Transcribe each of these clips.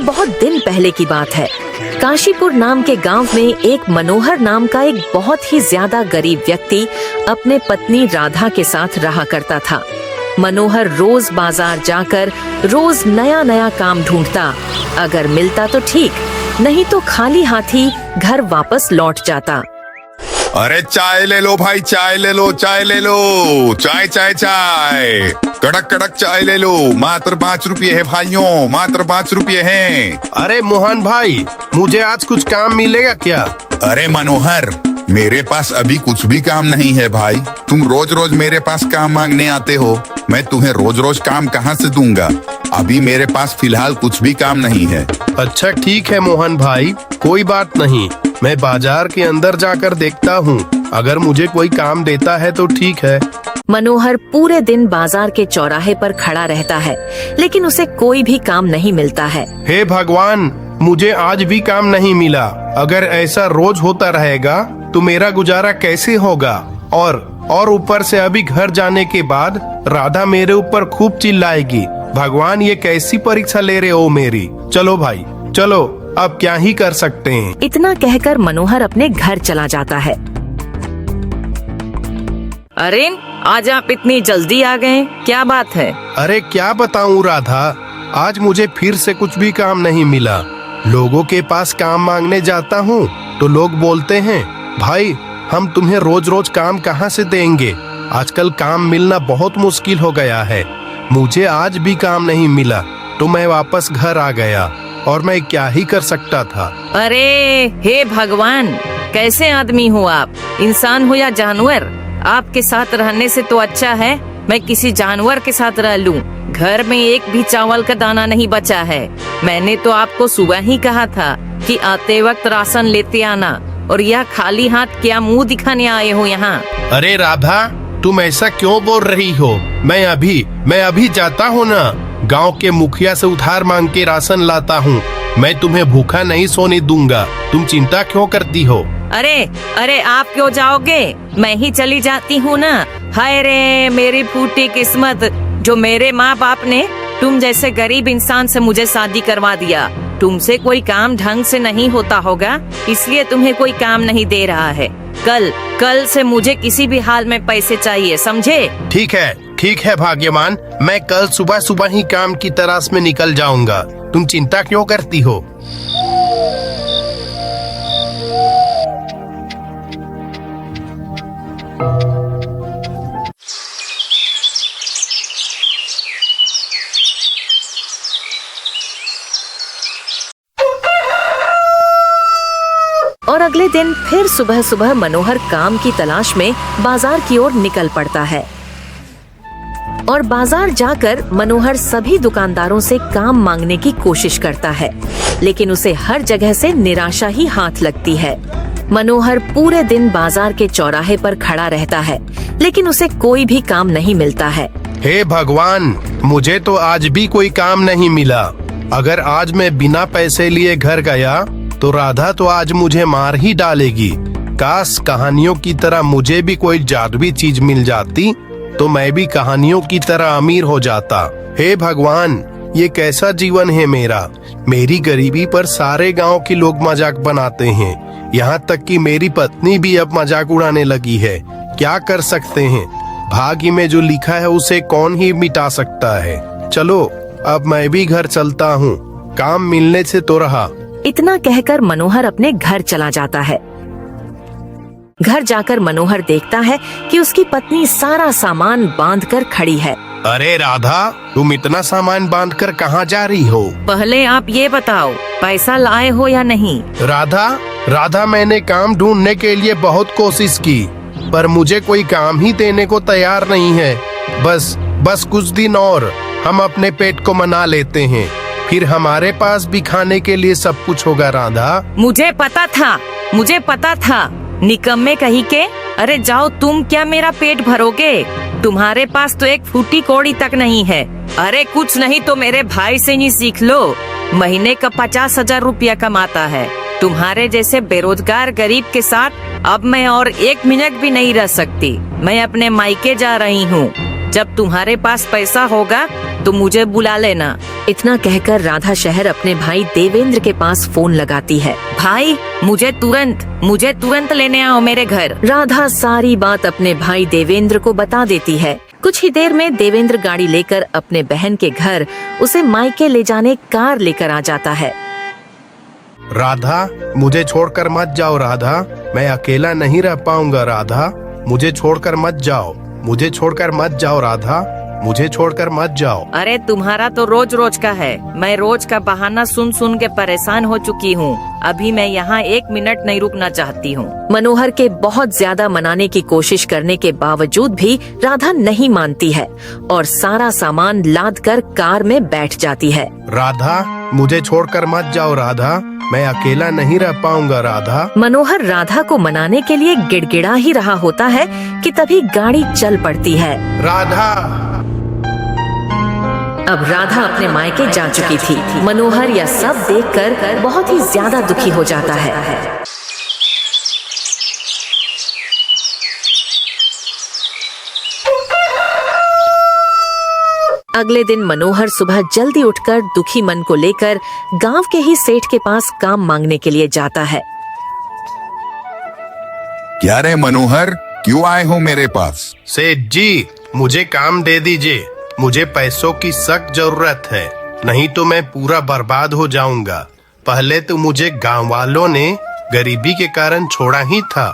बहुत दिन पहले की बात है। काशीपुर नाम के गांव में एक मनोहर नाम का एक बहुत ही ज्यादा गरीब व्यक्ति अपने पत्नी राधा के साथ रहा करता था। मनोहर रोज बाजार जाकर रोज नया नया काम ढूंढता। अगर मिलता तो ठीक, नहीं तो खाली हाथी घर वापस लौट जाता। अरे चाय ले लो भाई, चाय ले लो, चाय ले लो, चाय चाय चाय, कड़क कड़क चाय ले लो। मात्र 5 रुपये है भाइयों, मात्र 5 रुपये हैं। अरे मोहन भाई, मुझे आज कुछ काम मिलेगा क्या? अरे मनोहर, मेरे पास अभी कुछ भी काम नहीं है भाई। तुम रोज रोज मेरे पास काम मांगने आते हो, मैं तुम्हें रोज रोज काम कहाँ से दूंगा? अभी मेरे पास फिलहाल कुछ भी काम नहीं है। अच्छा ठीक है मोहन भाई, कोई बात नहीं, मैं बाजार के अंदर जाकर देखता हूँ। अगर मुझे कोई काम देता है तो ठीक है। मनोहर पूरे दिन बाजार के चौराहे पर खड़ा रहता है, लेकिन उसे कोई भी काम नहीं मिलता है। हे भगवान, मुझे आज भी काम नहीं मिला। अगर ऐसा रोज होता रहेगा तो मेरा गुजारा कैसे होगा? और ऊपर से अभी घर जाने के बाद राधा मेरे ऊपर खूब चिल्लाएगी। भगवान, ये कैसी परीक्षा ले रहे हो मेरी? चलो भाई चलो, अब क्या ही कर सकते हैं। इतना कहकर मनोहर अपने घर चला जाता है। अरे आज आप इतनी जल्दी आ गए, क्या बात है? अरे क्या बताऊं राधा, आज मुझे फिर से कुछ भी काम नहीं मिला। लोगों के पास काम मांगने जाता हूँ तो लोग बोलते हैं, भाई हम तुम्हें रोज रोज काम कहाँ से देंगे? आजकल काम मिलना बहुत मुश्किल हो गया है। मुझे आज भी काम नहीं मिला तो मैं वापस घर आ गया, और मैं क्या ही कर सकता था। अरे हे भगवान, कैसे आदमी हो आप? इंसान हो या जानवर? आपके साथ रहने से तो अच्छा है मैं किसी जानवर के साथ रह लूं। घर में एक भी चावल का दाना नहीं बचा है। मैंने तो आपको सुबह ही कहा था कि आते वक्त राशन लेते आना, और यह खाली हाथ क्या मुंह दिखाने आए हो यहाँ? अरे राधा, तुम ऐसा क्यों बोल रही हो? मैं अभी जाता हूँ ना, गांव के मुखिया से उधार मांग के राशन लाता हूँ। मैं तुम्हें भूखा नहीं सोने दूंगा, तुम चिंता क्यों करती हो? अरे आप क्यों जाओगे? मैं ही चली जाती हूँ ना। हाय रे मेरी फूटी किस्मत, जो मेरे माँ बाप ने तुम जैसे गरीब इंसान से मुझे शादी करवा दिया। तुमसे कोई काम ढंग से नहीं होता होगा, इसलिए तुम्हें कोई काम नहीं दे रहा है। कल से मुझे किसी भी हाल में पैसे चाहिए, समझे? ठीक है भाग्यवान, मैं कल सुबह सुबह ही काम की तलाश में निकल जाऊंगा। तुम चिंता क्यों करती हो? और अगले दिन फिर सुबह सुबह मनोहर काम की तलाश में बाजार की ओर निकल पड़ता है। और बाजार जाकर मनोहर सभी दुकानदारों से काम मांगने की कोशिश करता है, लेकिन उसे हर जगह से निराशा ही हाथ लगती है। मनोहर पूरे दिन बाजार के चौराहे पर खड़ा रहता है, लेकिन उसे कोई भी काम नहीं मिलता है। हे भगवान, मुझे तो आज भी कोई काम नहीं मिला। अगर आज मैं बिना पैसे लिए घर गया तो राधा तो आज मुझे मार ही डालेगी। काश कहानियों की तरह मुझे भी कोई जादुई चीज मिल जाती तो मैं भी कहानियों की तरह अमीर हो जाता। हे भगवान, ये कैसा जीवन है मेरा? मेरी गरीबी पर सारे गांव के लोग मजाक बनाते हैं, यहाँ तक कि मेरी पत्नी भी अब मजाक उड़ाने लगी है। क्या कर सकते हैं? भाग्य में जो लिखा है उसे कौन ही मिटा सकता है। चलो अब मैं भी घर चलता हूँ, काम मिलने से तो रहा। इतना कहकर मनोहर अपने घर चला जाता है। घर जाकर मनोहर देखता है कि उसकी पत्नी सारा सामान बांधकर खड़ी है। अरे राधा, तुम इतना सामान बांधकर कहाँ जा रही हो? पहले आप ये बताओ, पैसा लाए हो या नहीं? राधा, मैंने काम ढूंढने के लिए बहुत कोशिश की, पर मुझे कोई काम ही देने को तैयार नहीं है। बस कुछ दिन और हम अपने पेट को मना लेते हैं, फिर हमारे भी भी खाने के लिए सब कुछ होगा। राधा, मुझे पता था, निकम्मे कहीं के। अरे जाओ, तुम क्या मेरा पेट भरोगे? तुम्हारे पास तो एक फूटी कौड़ी तक नहीं है। अरे कुछ नहीं तो मेरे भाई से ही सीख लो, महीने का 50,000 रुपया कमाता है। तुम्हारे जैसे बेरोजगार गरीब के साथ अब मैं और 1 मिनट भी नहीं रह सकती। मैं अपने मायके जा रही हूँ। जब तुम्हारे पास पैसा होगा तो मुझे बुला लेना। इतना कहकर राधा शहर अपने भाई देवेंद्र के पास फोन लगाती है। भाई मुझे तुरंत लेने आओ मेरे घर। राधा सारी बात अपने भाई देवेंद्र को बता देती है। कुछ ही देर में देवेंद्र गाड़ी लेकर अपने बहन के घर उसे मायके ले जाने कार लेकर आ जाता है। राधा, मुझे छोड़कर मत जाओ राधा, मैं अकेला नहीं रह पाऊंगा राधा, मुझे छोड़कर मत जाओ, मुझे छोड़कर मत जाओ राधा, मुझे छोड़कर मत जाओ। अरे तुम्हारा तो रोज रोज का है। मैं रोज का बहाना सुन सुन के परेशान हो चुकी हूँ। अभी मैं यहाँ 1 मिनट नहीं रुकना चाहती हूँ। मनोहर के बहुत ज्यादा मनाने की कोशिश करने के बावजूद भी राधा नहीं मानती है और सारा सामान लाद कर कार में बैठ जाती है। राधा, मुझे छोड़कर मत जाओ राधा, मैं अकेला नहीं रह पाऊंगा राधा। मनोहर राधा को मनाने के लिए गिड़गिड़ा ही रहा होता है कि तभी गाड़ी चल पड़ती है। राधा। अब राधा अपने मायके जा चुकी थी। मनोहर यह सब देखकर बहुत ही ज्यादा दुखी हो जाता है। अगले दिन मनोहर सुबह जल्दी उठकर दुखी मन को लेकर गांव के ही सेठ के पास काम मांगने के लिए जाता है। क्या रे मनोहर, क्यों आए हो मेरे पास? सेठ जी, मुझे काम दे दीजिए, मुझे पैसों की सख्त जरूरत है, नहीं तो मैं पूरा बर्बाद हो जाऊंगा। पहले तो मुझे गांव वालों ने गरीबी के कारण छोड़ा ही था,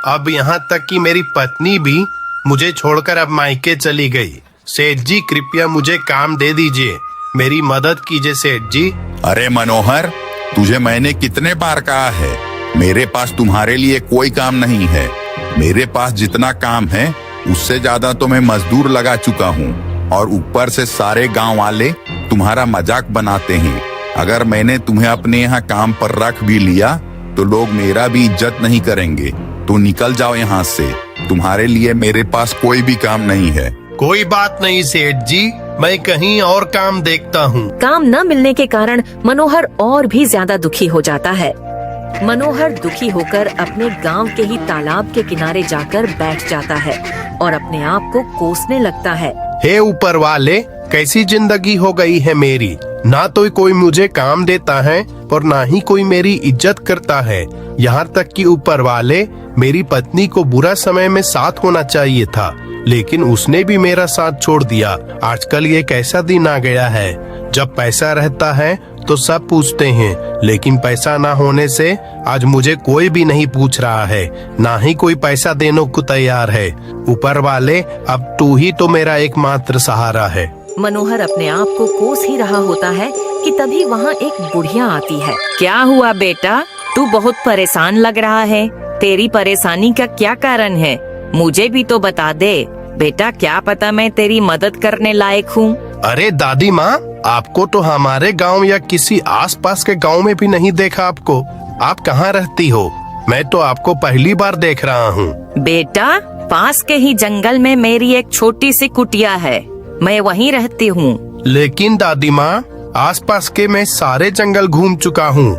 अब यहाँ तक कि मेरी पत्नी भी मुझे छोड़कर अब मायके चली गई। सेठ जी, कृपया मुझे काम दे दीजिए, मेरी मदद कीजिए सेठ जी। अरे मनोहर, तुझे मैंने कितने बार कहा है, मेरे पास तुम्हारे लिए कोई काम नहीं है। मेरे पास जितना काम है उससे ज्यादा तो मैं मजदूर लगा चुका हूँ और ऊपर से सारे गांव वाले तुम्हारा मजाक बनाते हैं। अगर मैंने तुम्हें अपने यहाँ काम पर रख भी लिया तो लोग मेरा भी इज्जत नहीं करेंगे। तो निकल जाओ यहाँ से, तुम्हारे लिए मेरे पास कोई भी काम नहीं है। कोई बात नहीं सेठ जी, मैं कहीं और काम देखता हूँ। काम न मिलने के कारण मनोहर और भी ज्यादा दुखी हो जाता है। मनोहर दुखी होकर अपने गांव के ही तालाब के किनारे जाकर बैठ जाता है और अपने आप को कोसने लगता है। हे ऊपर वाले, कैसी जिंदगी हो गई है मेरी, ना तो कोई मुझे काम देता है और ना ही कोई मेरी इज्जत करता है। यहाँ तक कि ऊपर वाले मेरी पत्नी को बुरा समय में साथ होना चाहिए था, लेकिन उसने भी मेरा साथ छोड़ दिया। आजकल ये कैसा दिन आ गया है, जब पैसा रहता है तो सब पूछते हैं, लेकिन पैसा ना होने से आज मुझे कोई भी नहीं पूछ रहा है, ना ही कोई पैसा देने को तैयार है। ऊपर वाले, अब तू ही तो मेरा एकमात्र सहारा है। मनोहर अपने आप को कोस ही रहा होता है कि तभी वहाँ एक बुढ़िया आती है। क्या हुआ बेटा, तू बहुत परेशान लग रहा है, तेरी परेशानी का क्या कारण है? मुझे भी तो बता दे बेटा, क्या पता मैं तेरी मदद करने लायक हूँ। अरे दादी माँ, आपको तो हमारे गांव या किसी आसपास के गांव में भी नहीं देखा आपको। आप कहाँ रहती हो? मैं तो आपको पहली बार देख रहा हूँ। बेटा, पास के ही जंगल में मेरी एक छोटी सी कुटिया है, मैं वहीं रहती हूँ। लेकिन दादी माँ, आसपास के मैं सारे जंगल घूम चुका हूँ,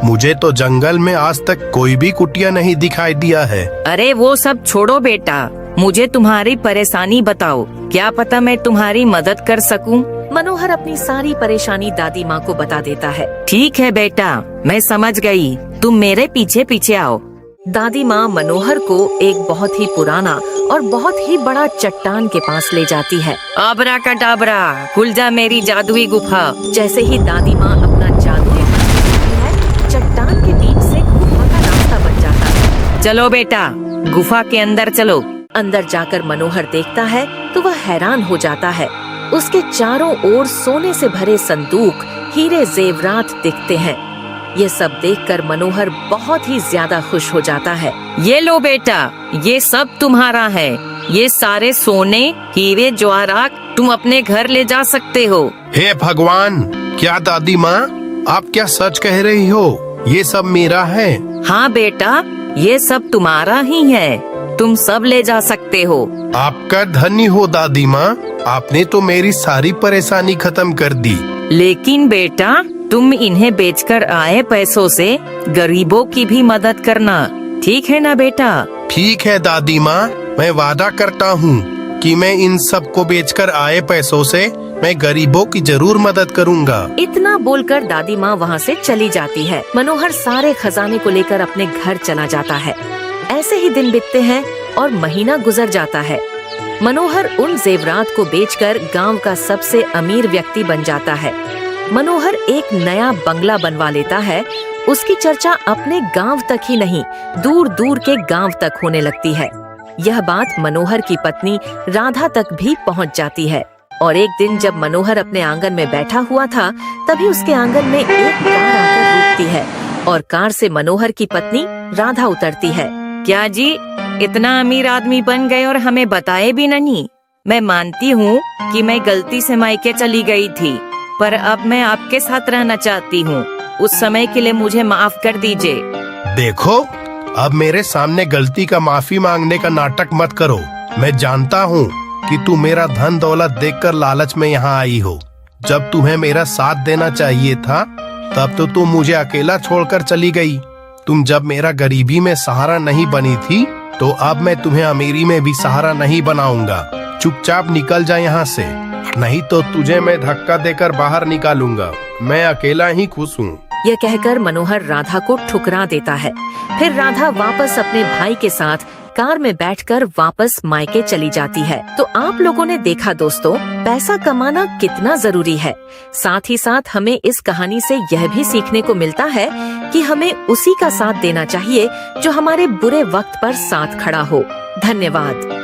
मुझे तो जंगल में आज तक कोई भी कुटिया नहीं दिखाई दिया है। अरे वो सब छोड़ो बेटा, मुझे तुम्हारी परेशानी बताओ, क्या पता मैं तुम्हारी मदद कर सकूं। मनोहर अपनी सारी परेशानी दादी माँ को बता देता है। ठीक है बेटा, मैं समझ गई, तुम मेरे पीछे पीछे आओ। दादी माँ मनोहर को एक बहुत ही पुराना और बहुत ही बड़ा चट्टान के पास ले जाती है। आबरा कटाबरा, खुल जा मेरी जादुई गुफा। जैसे ही दादी माँ अपना जादुई है, चट्टान के बीच से गुफा का रास्ता बन जाता है। चलो बेटा, गुफा के अंदर चलो। अंदर जाकर मनोहर देखता है तो वह हैरान हो जाता है। उसके चारों ओर सोने से भरे संदूक, हीरे जेवरात दिखते हैं। ये सब देखकर मनोहर बहुत ही ज्यादा खुश हो जाता है। ये लो बेटा, ये सब तुम्हारा है, ये सारे सोने, हीरे जवाहरात तुम अपने घर ले जा सकते हो। हे भगवान, क्या दादी माँ आप क्या सच कह रही हो? ये सब मेरा है? हाँ बेटा, ये सब तुम्हारा ही है, तुम सब ले जा सकते हो। आपका धन्य हो दादी माँ, आपने तो मेरी सारी परेशानी खत्म कर दी। लेकिन बेटा, तुम इन्हें बेचकर आए पैसों से गरीबों की भी मदद करना, ठीक है ना बेटा? ठीक है दादी माँ, मैं वादा करता हूँ कि मैं इन सब को बेचकर आए पैसों से मैं गरीबों की जरूर मदद करूँगा। इतना बोलकर दादी माँ वहाँ से चली जाती है। मनोहर सारे खजाने को लेकर अपने घर चला जाता है। ऐसे ही दिन बीतते हैं और महीना गुजर जाता है। मनोहर उन जेवरात को बेचकर गांव का सबसे अमीर व्यक्ति बन जाता है। मनोहर एक नया बंगला बनवा लेता है। उसकी चर्चा अपने गांव तक ही नहीं, दूर दूर के गांव तक होने लगती है। यह बात मनोहर की पत्नी राधा तक भी पहुंच जाती है। और एक दिन जब मनोहर अपने आंगन में बैठा हुआ था, तभी उसके आंगन में एक कार आकर रुकती है और कार से मनोहर की पत्नी राधा उतरती है। क्या जी, इतना अमीर आदमी बन गए और हमें बताए भी नहीं? मैं मानती हूँ कि मैं गलती से मायके चली गई थी, पर अब मैं आपके साथ रहना चाहती हूँ। उस समय के लिए मुझे माफ कर दीजिए। देखो, अब मेरे सामने गलती का माफी मांगने का नाटक मत करो। मैं जानता हूँ कि तू मेरा धन दौलत देखकर लालच में यहाँ आई हो। जब तुम्हें मेरा साथ देना चाहिए था, तब तो तुम मुझे अकेला छोड़कर चली गई। तुम जब मेरा गरीबी में सहारा नहीं बनी थी, तो अब मैं तुम्हें अमीरी में भी सहारा नहीं बनाऊंगा। चुपचाप निकल जा यहाँ से, नहीं तो तुझे मैं धक्का देकर बाहर निकालूंगा। मैं अकेला ही खुश हूँ। यह कहकर मनोहर राधा को ठुकरा देता है। फिर राधा वापस अपने भाई के साथ कार में बैठकर वापस मायके चली जाती है। तो आप लोगों ने देखा दोस्तों, पैसा कमाना कितना जरूरी है। साथ ही साथ हमें इस कहानी से यह भी सीखने को मिलता है कि हमें उसी का साथ देना चाहिए जो हमारे बुरे वक्त पर साथ खड़ा हो। धन्यवाद।